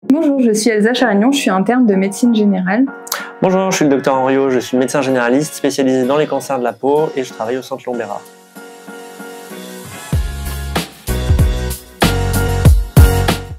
Bonjour, je suis Elsa Charignon, je suis interne de médecine générale. Bonjour, je suis le docteur Henriot, je suis médecin généraliste spécialisé dans les cancers de la peau et je travaille au centre Lombera.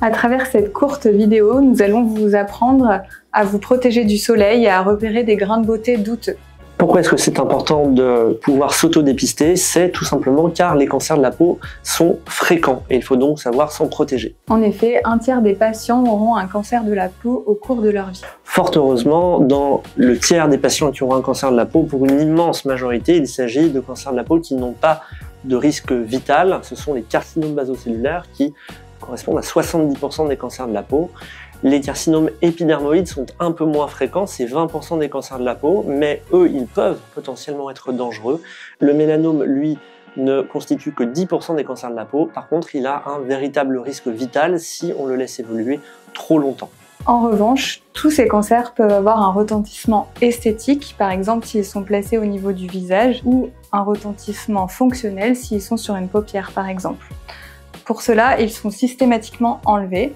À travers cette courte vidéo, nous allons vous apprendre à vous protéger du soleil et à repérer des grains de beauté douteux. Pourquoi est-ce que c'est important de pouvoir s'auto-dépister? C'est tout simplement car les cancers de la peau sont fréquents et il faut donc savoir s'en protéger. En effet, un tiers des patients auront un cancer de la peau au cours de leur vie. Fort heureusement, dans le tiers des patients qui auront un cancer de la peau, pour une immense majorité, il s'agit de cancers de la peau qui n'ont pas de risque vital. Ce sont les carcinomes basocellulaires qui correspondent à 70% des cancers de la peau. Les carcinomes épidermoïdes sont un peu moins fréquents, c'est 20% des cancers de la peau, mais eux, ils peuvent potentiellement être dangereux. Le mélanome, lui, ne constitue que 10% des cancers de la peau. Par contre, il a un véritable risque vital si on le laisse évoluer trop longtemps. En revanche, tous ces cancers peuvent avoir un retentissement esthétique, par exemple s'ils sont placés au niveau du visage, ou un retentissement fonctionnel s'ils sont sur une paupière, par exemple. Pour cela, ils sont systématiquement enlevés.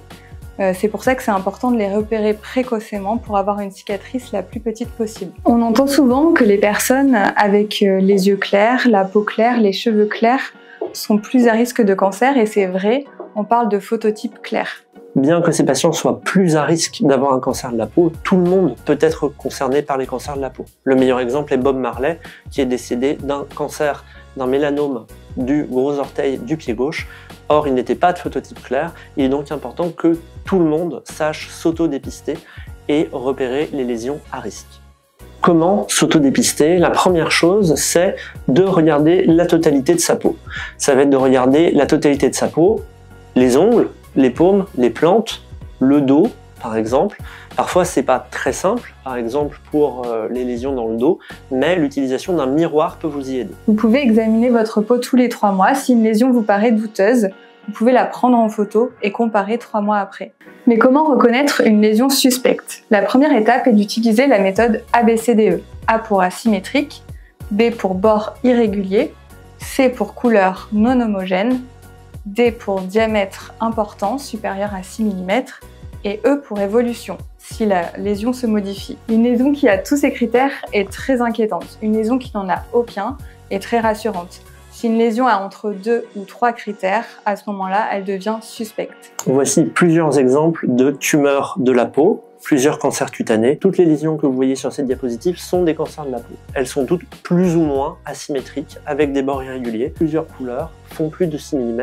C'est pour ça que c'est important de les repérer précocement pour avoir une cicatrice la plus petite possible. On entend souvent que les personnes avec les yeux clairs, la peau claire, les cheveux clairs sont plus à risque de cancer et c'est vrai, on parle de phototype clair. Bien que ces patients soient plus à risque d'avoir un cancer de la peau, tout le monde peut être concerné par les cancers de la peau. Le meilleur exemple est Bob Marley qui est décédé d'un cancer d'un mélanome du gros orteil du pied gauche. Or, il n'était pas de phototype clair, il est donc important que tout le monde sache s'auto-dépister et repérer les lésions à risque. Comment s'auto-dépister? La première chose, c'est de regarder la totalité de sa peau. Ça va être de regarder la totalité de sa peau, les ongles, les paumes, les plantes, le dos, par exemple. Parfois, c'est pas très simple, par exemple pour les lésions dans le dos, mais l'utilisation d'un miroir peut vous y aider. Vous pouvez examiner votre peau tous les 3 mois. Si une lésion vous paraît douteuse, vous pouvez la prendre en photo et comparer 3 mois après. Mais comment reconnaître une lésion suspecte? La première étape est d'utiliser la méthode ABCDE. A pour asymétrique, B pour bord irrégulier, C pour couleur non homogène, D pour diamètre important supérieur à 6 mm et E pour évolution, si la lésion se modifie. Une lésion qui a tous ces critères est très inquiétante. Une lésion qui n'en a aucun est très rassurante. Si une lésion a entre 2 ou 3 critères, à ce moment-là, elle devient suspecte. Voici plusieurs exemples de tumeurs de la peau, plusieurs cancers cutanés. Toutes les lésions que vous voyez sur cette diapositive sont des cancers de la peau. Elles sont toutes plus ou moins asymétriques, avec des bords irréguliers, plusieurs couleurs, font plus de 6 mm,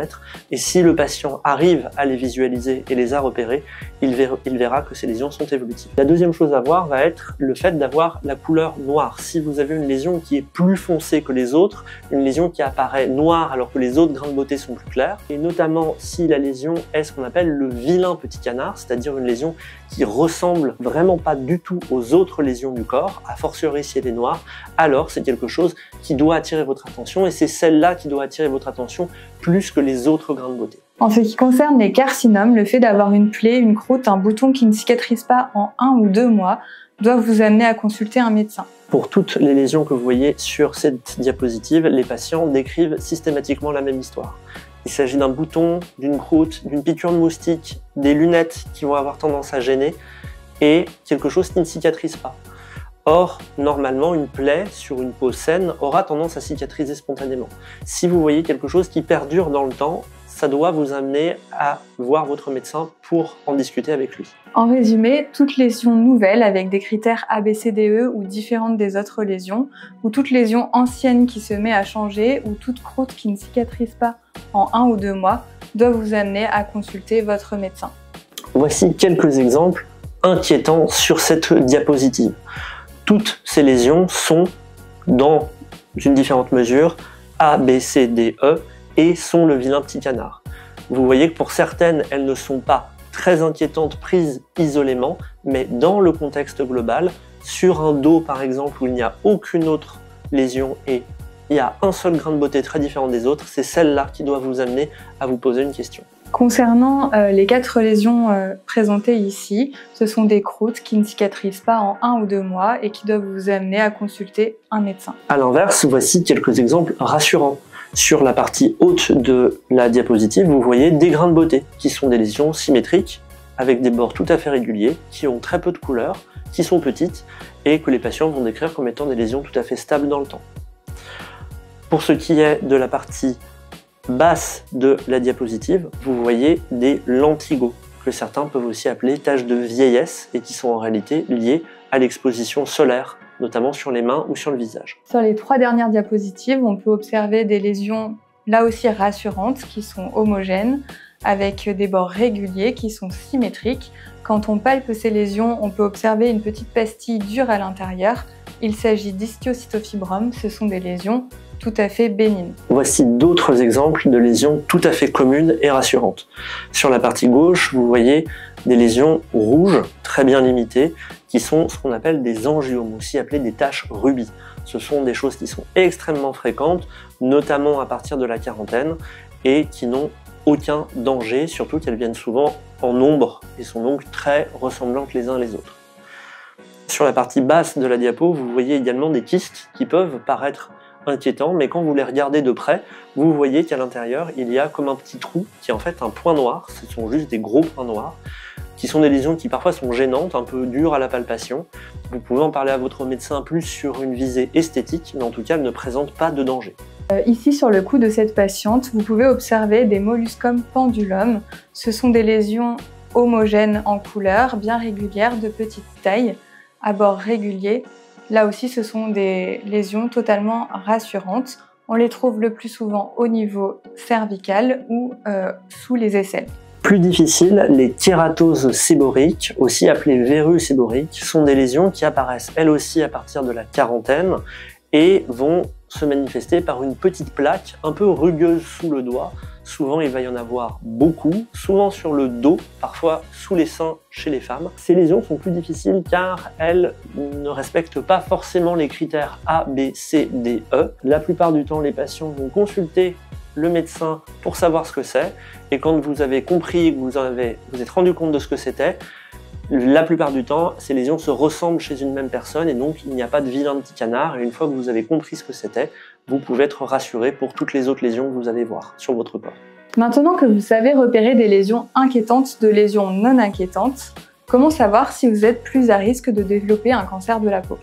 et si le patient arrive à les visualiser et les a repérées, il verra que ces lésions sont évolutives. La deuxième chose à voir va être le fait d'avoir la couleur noire. Si vous avez une lésion qui est plus foncée que les autres, une lésion qui apparaît noire alors que les autres grains de beauté sont plus clairs, et notamment si la lésion est ce qu'on appelle le vilain petit canard, c'est-à-dire une lésion qui ressemble vraiment pas du tout aux autres lésions du corps, a fortiori si elle est noire, alors c'est quelque chose qui doit attirer votre attention et c'est celle-là qui doit attirer votre attention plus que les autres grains de beauté. En ce qui concerne les carcinomes, le fait d'avoir une plaie, une croûte, un bouton qui ne cicatrise pas en 1 ou 2 mois doit vous amener à consulter un médecin. Pour toutes les lésions que vous voyez sur cette diapositive, les patients décrivent systématiquement la même histoire. Il s'agit d'un bouton, d'une croûte, d'une piqûre de moustique, des lunettes qui vont avoir tendance à gêner et quelque chose qui ne cicatrise pas. Or, normalement, une plaie sur une peau saine aura tendance à cicatriser spontanément. Si vous voyez quelque chose qui perdure dans le temps, ça doit vous amener à voir votre médecin pour en discuter avec lui. En résumé, toute lésion nouvelle avec des critères ABCDE ou différentes des autres lésions, ou toute lésion ancienne qui se met à changer, ou toute croûte qui ne cicatrise pas en 1 ou 2 mois, doit vous amener à consulter votre médecin. Voici quelques exemples inquiétants sur cette diapositive. Toutes ces lésions sont, dans une différente mesure, A, B, C, D, E et sont le vilain petit canard. Vous voyez que pour certaines, elles ne sont pas très inquiétantes prises isolément, mais dans le contexte global, sur un dos par exemple où il n'y a aucune autre lésion et il y a un seul grain de beauté très différent des autres, c'est celle-là qui doit vous amener à vous poser une question. Concernant les 4 lésions présentées ici, ce sont des croûtes qui ne cicatrisent pas en 1 ou 2 mois et qui doivent vous amener à consulter un médecin. A l'inverse, voici quelques exemples rassurants. Sur la partie haute de la diapositive, vous voyez des grains de beauté qui sont des lésions symétriques avec des bords tout à fait réguliers, qui ont très peu de couleurs, qui sont petites et que les patients vont décrire comme étant des lésions tout à fait stables dans le temps. Pour ce qui est de la partie basse de la diapositive, vous voyez des lentigos, que certains peuvent aussi appeler taches de vieillesse et qui sont en réalité liées à l'exposition solaire, notamment sur les mains ou sur le visage. Sur les 3 dernières diapositives, on peut observer des lésions là aussi rassurantes qui sont homogènes, avec des bords réguliers qui sont symétriques. Quand on palpe ces lésions, on peut observer une petite pastille dure à l'intérieur. Il s'agit d'histiocytofibromes, ce sont des lésions tout à fait bénignes. Voici d'autres exemples de lésions tout à fait communes et rassurantes. Sur la partie gauche, vous voyez des lésions rouges, très bien limitées, qui sont ce qu'on appelle des angiomes, aussi appelées des taches rubis. Ce sont des choses qui sont extrêmement fréquentes, notamment à partir de la quarantaine, et qui n'ont aucun danger, surtout qu'elles viennent souvent en nombre et sont donc très ressemblantes les uns les autres. Sur la partie basse de la diapo, vous voyez également des kystes qui peuvent paraître inquiétants, mais quand vous les regardez de près, vous voyez qu'à l'intérieur, il y a comme un petit trou qui est en fait un point noir. Ce sont juste des gros points noirs, qui sont des lésions qui parfois sont gênantes, un peu dures à la palpation. Vous pouvez en parler à votre médecin plus sur une visée esthétique, mais en tout cas, elles ne présentent pas de danger. Ici, sur le cou de cette patiente, vous pouvez observer des molluscum pendulum. Ce sont des lésions homogènes en couleur, bien régulières, de petite taille, à bords réguliers. Là aussi, ce sont des lésions totalement rassurantes. On les trouve le plus souvent au niveau cervical ou sous les aisselles. Plus difficile, les kératoses séboriques, aussi appelées verrues séboriques, sont des lésions qui apparaissent elles aussi à partir de la quarantaine et vont se manifester par une petite plaque un peu rugueuse sous le doigt. Souvent, il va y en avoir beaucoup, souvent sur le dos, parfois sous les seins chez les femmes. Ces lésions sont plus difficiles car elles ne respectent pas forcément les critères A, B, C, D, E. La plupart du temps, les patients vont consulter le médecin pour savoir ce que c'est. Et quand vous avez compris, que vous êtes rendu compte de ce que c'était, la plupart du temps, ces lésions se ressemblent chez une même personne et donc il n'y a pas de vilain petit canard. Et une fois que vous avez compris ce que c'était, vous pouvez être rassuré pour toutes les autres lésions que vous allez voir sur votre corps. Maintenant que vous savez repérer des lésions inquiétantes de lésions non inquiétantes, comment savoir si vous êtes plus à risque de développer un cancer de la peau?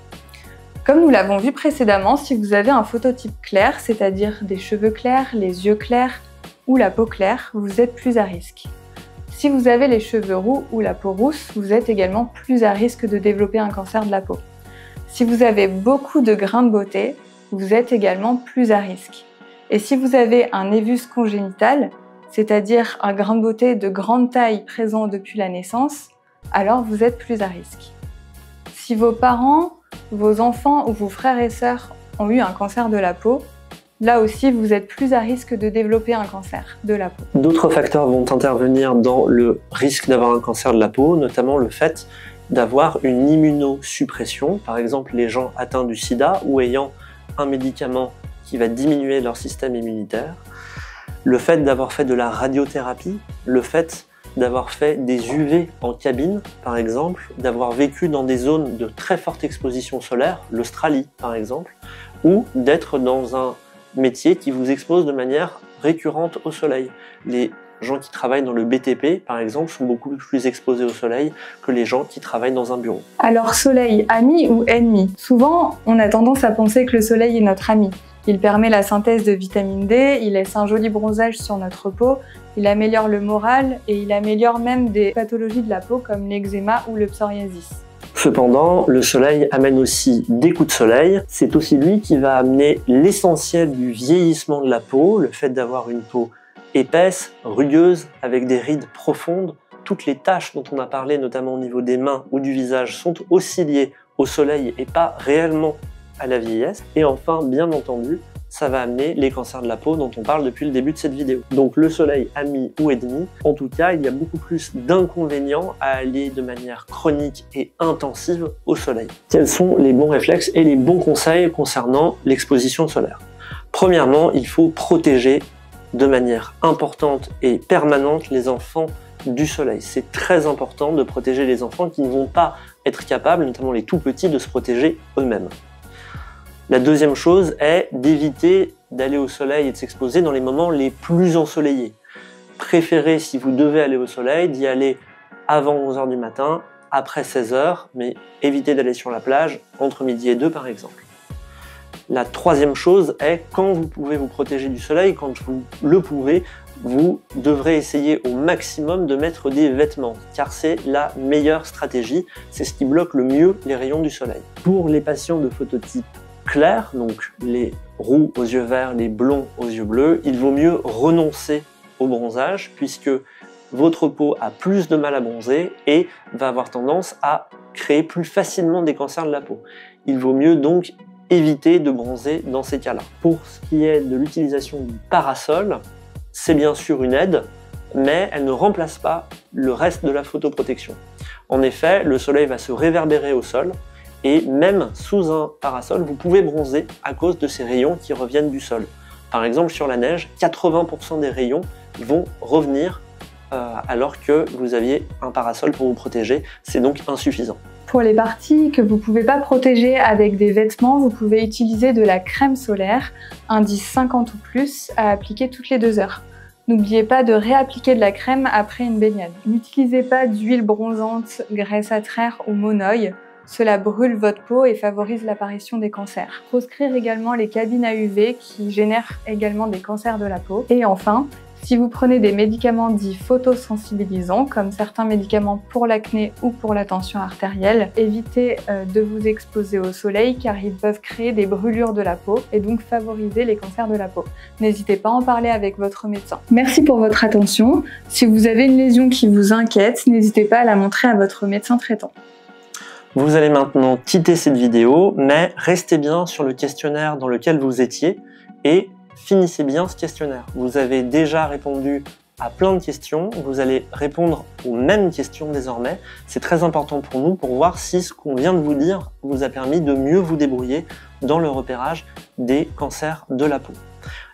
Comme nous l'avons vu précédemment, si vous avez un phototype clair, c'est-à-dire des cheveux clairs, les yeux clairs ou la peau claire, vous êtes plus à risque. Si vous avez les cheveux roux ou la peau rousse, vous êtes également plus à risque de développer un cancer de la peau. Si vous avez beaucoup de grains de beauté, vous êtes également plus à risque. Et si vous avez un névus congénital, c'est-à-dire un grain de beauté de grande taille présent depuis la naissance, alors vous êtes plus à risque. Si vos parents, vos enfants ou vos frères et sœurs ont eu un cancer de la peau, là aussi, vous êtes plus à risque de développer un cancer de la peau. D'autres facteurs vont intervenir dans le risque d'avoir un cancer de la peau, notamment le fait d'avoir une immunosuppression, par exemple les gens atteints du sida ou ayant un médicament qui va diminuer leur système immunitaire, le fait d'avoir fait de la radiothérapie, le fait d'avoir fait des UV en cabine, par exemple, d'avoir vécu dans des zones de très forte exposition solaire, l'Australie par exemple, ou d'être dans un métier qui vous expose de manière récurrente au soleil. Les gens qui travaillent dans le BTP, par exemple, sont beaucoup plus exposés au soleil que les gens qui travaillent dans un bureau. Alors, soleil, ami ou ennemi? Souvent, on a tendance à penser que le soleil est notre ami. Il permet la synthèse de vitamine D, il laisse un joli bronzage sur notre peau, il améliore le moral et il améliore même des pathologies de la peau comme l'eczéma ou le psoriasis. Cependant, le soleil amène aussi des coups de soleil. C'est aussi lui qui va amener l'essentiel du vieillissement de la peau, le fait d'avoir une peau épaisse, rugueuse, avec des rides profondes. Toutes les taches dont on a parlé, notamment au niveau des mains ou du visage, sont aussi liées au soleil et pas réellement à la vieillesse. Et enfin, bien entendu, ça va amener les cancers de la peau dont on parle depuis le début de cette vidéo. Donc le soleil, ami ou ennemi, en tout cas, il y a beaucoup plus d'inconvénients à aller de manière chronique et intensive au soleil. Quels sont les bons réflexes et les bons conseils concernant l'exposition solaire? Premièrement, il faut protéger de manière importante et permanente les enfants du soleil. C'est très important de protéger les enfants qui ne vont pas être capables, notamment les tout petits, de se protéger eux-mêmes. La deuxième chose est d'éviter d'aller au soleil et de s'exposer dans les moments les plus ensoleillés. Préférez, si vous devez aller au soleil, d'y aller avant 11 h du matin, après 16 h, mais évitez d'aller sur la plage entre midi et 2 par exemple. La troisième chose est quand vous pouvez vous protéger du soleil, quand vous le pouvez, vous devrez essayer au maximum de mettre des vêtements, car c'est la meilleure stratégie, c'est ce qui bloque le mieux les rayons du soleil. Pour les patients de phototype clair, donc les roux aux yeux verts, les blonds aux yeux bleus, il vaut mieux renoncer au bronzage, puisque votre peau a plus de mal à bronzer et va avoir tendance à créer plus facilement des cancers de la peau. Il vaut mieux donc éviter de bronzer dans ces cas-là. Pour ce qui est de l'utilisation du parasol, c'est bien sûr une aide, mais elle ne remplace pas le reste de la photoprotection. En effet, le soleil va se réverbérer au sol et même sous un parasol, vous pouvez bronzer à cause de ces rayons qui reviennent du sol. Par exemple, sur la neige, 80% des rayons vont revenir alors que vous aviez un parasol pour vous protéger, c'est donc insuffisant. Pour les parties que vous ne pouvez pas protéger avec des vêtements, vous pouvez utiliser de la crème solaire, indice 50 ou plus, à appliquer toutes les 2 heures. N'oubliez pas de réappliquer de la crème après une baignade. N'utilisez pas d'huile bronzante, graisse à traire ou monoï. Cela brûle votre peau et favorise l'apparition des cancers. Proscrire également les cabines à UV qui génèrent également des cancers de la peau. Et enfin, si vous prenez des médicaments dits photosensibilisants, comme certains médicaments pour l'acné ou pour la tension artérielle, évitez de vous exposer au soleil car ils peuvent créer des brûlures de la peau et donc favoriser les cancers de la peau. N'hésitez pas à en parler avec votre médecin. Merci pour votre attention. Si vous avez une lésion qui vous inquiète, n'hésitez pas à la montrer à votre médecin traitant. Vous allez maintenant quitter cette vidéo, mais restez bien sur le questionnaire dans lequel vous étiez et finissez bien ce questionnaire. Vous avez déjà répondu à plein de questions, vous allez répondre aux mêmes questions désormais. C'est très important pour nous pour voir si ce qu'on vient de vous dire vous a permis de mieux vous débrouiller dans le repérage des cancers de la peau.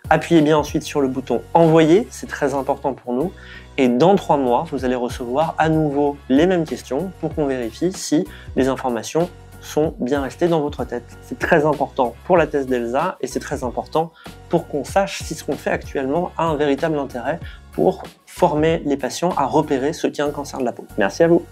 Appuyez bien ensuite sur le bouton envoyer, c'est très important pour nous. Et dans 3 mois, vous allez recevoir à nouveau les mêmes questions pour qu'on vérifie si les informations sont bien restées dans votre tête. C'est très important pour la thèse d'Elsa et c'est très important pour qu'on sache si ce qu'on fait actuellement a un véritable intérêt pour former les patients à repérer ce qui a un cancer de la peau. Merci à vous.